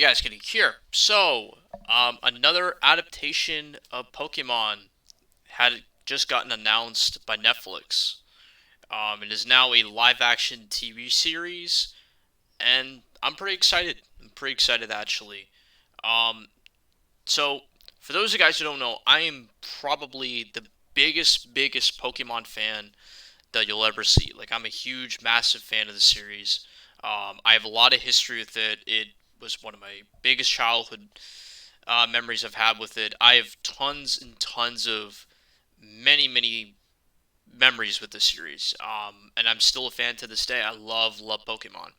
guys, getting here. Another adaptation of Pokemon had just gotten announced by Netflix. It is now a live-action TV series, and I'm pretty excited. I'm pretty excited actually. Um, so for those of you guys who don't know, I am probably the biggest Pokemon fan that you'll ever see. Like I'm a huge, massive fan of the series. I have a lot of history with it. It was one of my biggest childhood memories I've had with it. I have tons and tons of many memories with the series, and I'm still a fan to this day. I love Pokemon.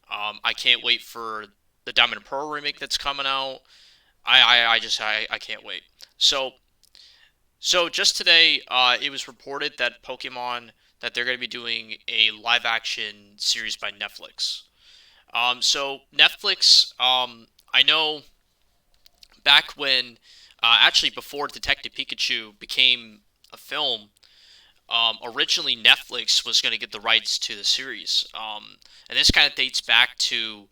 I can't wait for the Diamond and Pearl remake that's coming out. I can't wait. So just today, it was reported that they're going to be doing a live action series by Netflix. So Netflix, I know back when, actually before Detective Pikachu became a film, originally Netflix was going to get the rights to the series. And this kind of dates back to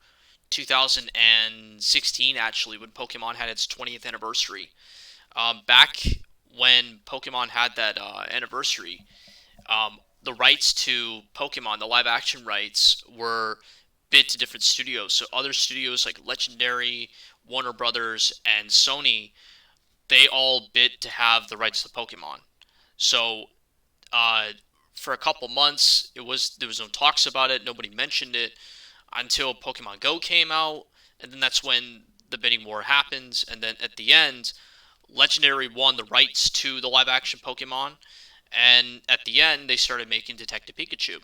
2016, actually, when Pokemon had its 20th anniversary. Back when Pokemon had that anniversary, the rights to Pokemon, the live action rights, were bid to different studios. So other studios like Legendary, Warner Brothers, and Sony, they all bid to have the rights to Pokemon. So uh, for a couple months, there was no talks about it. Nobody mentioned it until Pokemon Go came out, and then that's when the bidding war happens. And then at the end, Legendary won the rights to the live action Pokemon, and at the end, they started making Detective Pikachu.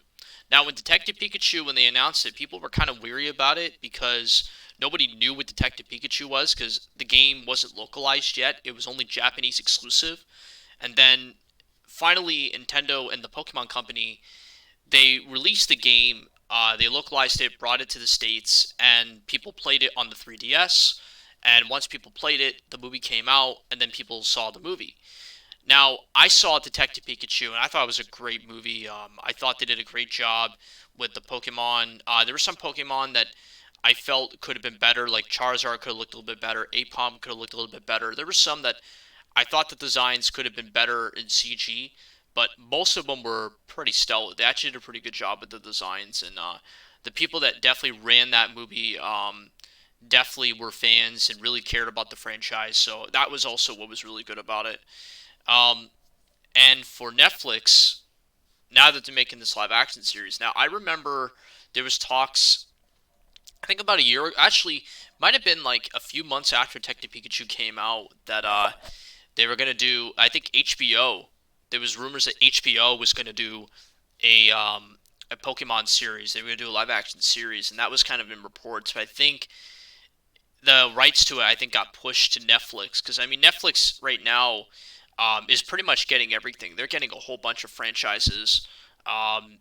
Now, when Detective Pikachu, when they announced it, people were kind of weary about it because nobody knew what Detective Pikachu was because the game wasn't localized yet. It was only Japanese exclusive. And then finally, Nintendo and the Pokemon Company, they released the game. They localized it, brought it to the States, and people played it on the 3DS. And once people played it, the movie came out, and then people saw the movie. Now, I saw Detective Pikachu, and I thought it was a great movie. I thought they did a great job with the Pokemon. There were some Pokemon that I felt could have been better, like Charizard could have looked a little bit better, Apom could have looked a little bit better. There were some that I thought the designs could have been better in CG, but most of them were pretty stellar. They actually did a pretty good job with the designs, and the people that definitely ran that movie definitely were fans and really cared about the franchise. So that was also what was really good about it. Um, and for Netflix, now that they're making this live action series, now I remember there was talks. I think about a year, actually, might have been like a few months after Detective Pikachu came out that they were gonna do. I think HBO. There was rumors that HBO was gonna do a Pokemon series. They were gonna do a live action series, and that was kind of in reports. But I think the rights to it, I think, got pushed to Netflix because I mean, Netflix right now is pretty much getting everything. They're getting a whole bunch of franchises. Um,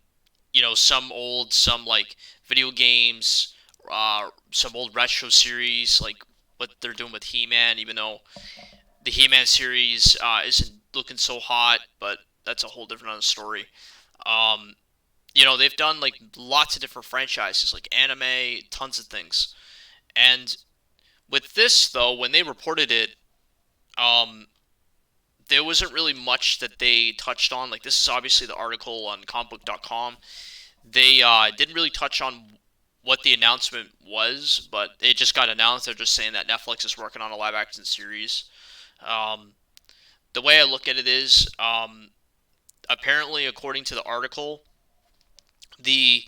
some old, some like video games, some old retro series, like what they're doing with He-Man. Even though the He-Man series isn't looking so hot, but that's a whole different other story. Um, they've done like lots of different franchises, like anime, tons of things. And with this though, when they reported it, um, there wasn't really much that they touched on. Like this is obviously the article on comicbook.com. They didn't really touch on what the announcement was, but it just got announced. They're just saying that Netflix is working on a live action series. Um, the way I look at it is, apparently, according to the article, the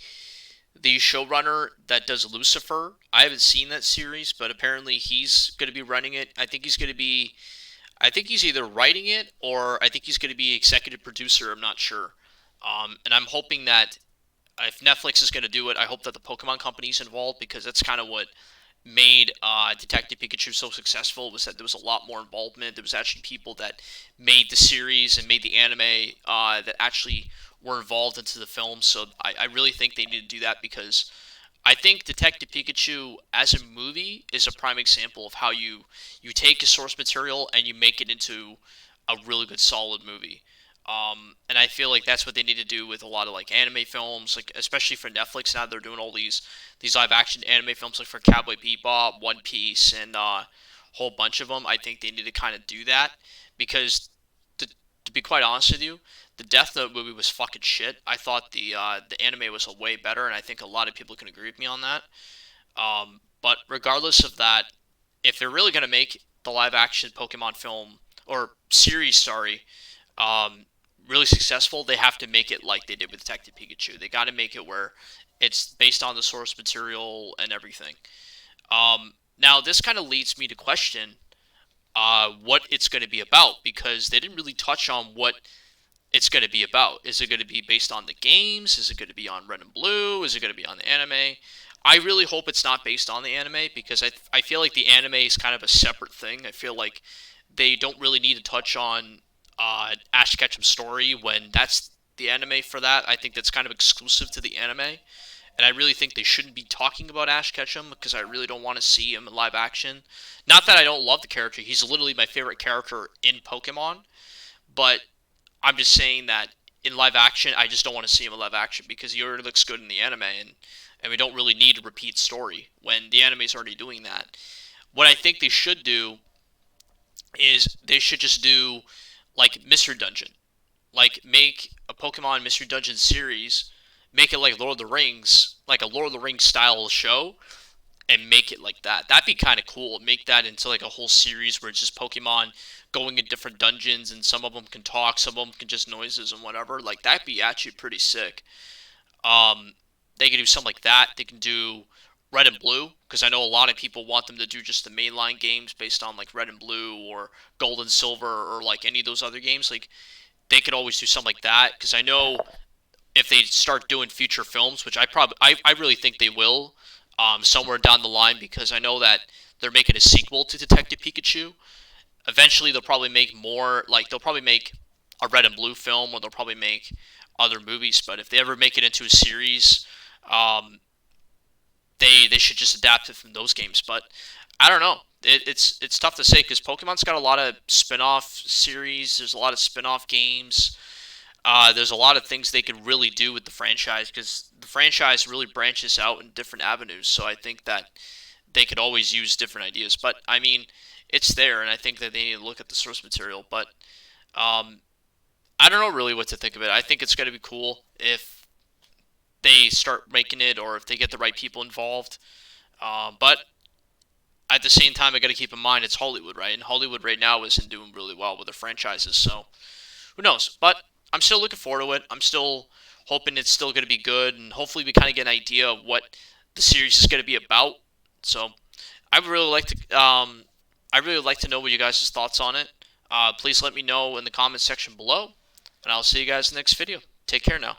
the showrunner that does Lucifer, I haven't seen that series, but apparently he's going to be running it. I think he's either writing it or I think he's going to be executive producer. I'm not sure. And I'm hoping that if Netflix is going to do it, I hope that the Pokemon company's involved because that's kind of what made Detective Pikachu so successful was that there was a lot more involvement. There was actually people that made the series and made the anime that actually were involved into the film. So I really think they need to do that because I think Detective Pikachu as a movie is a prime example of how you take a source material and you make it into a really good solid movie. And I feel like that's what they need to do with a lot of like anime films, like especially for Netflix now. They're doing all these live action anime films, like for Cowboy Bebop, One Piece, and a whole bunch of them. I think they need to kind of do that because, to, to be quite honest with you, the Death Note movie was fucking shit. I thought the anime was a way better, and I think a lot of people can agree with me on that. But regardless of that, if they're really gonna make the live action Pokemon film or series, sorry, um, really successful, they have to make it like they did with Detective Pikachu. They got to make it where it's based on the source material and everything. Now, this kind of leads me to question what it's going to be about because they didn't really touch on what it's going to be about. Is it going to be based on the games? Is it going to be on Red and Blue? Is it going to be on the anime? I really hope it's not based on the anime because I feel like the anime is kind of a separate thing. I feel like they don't really need to touch on Ash Ketchum's story when that's the anime for that. I think that's kind of exclusive to the anime. And I really think they shouldn't be talking about Ash Ketchum because I really don't want to see him in live action. Not that I don't love the character, he's literally my favorite character in Pokemon, but I'm just saying that in live action, I just don't want to see him in live action because he already looks good in the anime, and we don't really need a repeat story when the anime is already doing that. What I think they should do is they should just do like Mystery Dungeon, like make a Pokemon Mystery Dungeon series, make it like Lord of the Rings, like a Lord of the Rings style show, and make it like that. That'd be kind of cool. Make that into like a whole series where it's just Pokemon going in different dungeons, and some of them can talk, some of them can just noises and whatever. Like that'd be actually pretty sick. Um, they can do something like that. They can do Red and Blue because I know a lot of people want them to do just the mainline games based on like Red and Blue or Gold and Silver or like any of those other games. Like they could always do something like that because I know if they start doing future films, which I really think they will, somewhere down the line because I know that they're making a sequel to Detective Pikachu. Eventually, they'll probably make more. Like they'll probably make a Red and Blue film, or they'll probably make other movies. But if they ever make it into a series, um, they should just adapt it from those games. But I don't know. It's tough to say because Pokemon's got a lot of spin-off series. There's a lot of spin-off games. There's a lot of things they could really do with the franchise because the franchise really branches out in different avenues. So I think that they could always use different ideas. But I mean, it's there, and I think that they need to look at the source material. But um, I don't know really what to think of it. I think it's going to be cool if they start making it or if they get the right people involved. But at the same time, I got to keep in mind it's Hollywood, right? And Hollywood right now isn't doing really well with their franchises. So who knows? But I'm still looking forward to it. I'm still hoping it's still going to be good, and hopefully we kind of get an idea of what the series is going to be about. So I would really like to, I really like to know what you guys' thoughts on it. Please let me know in the comment section below, and I'll see you guys in the next video. Take care now.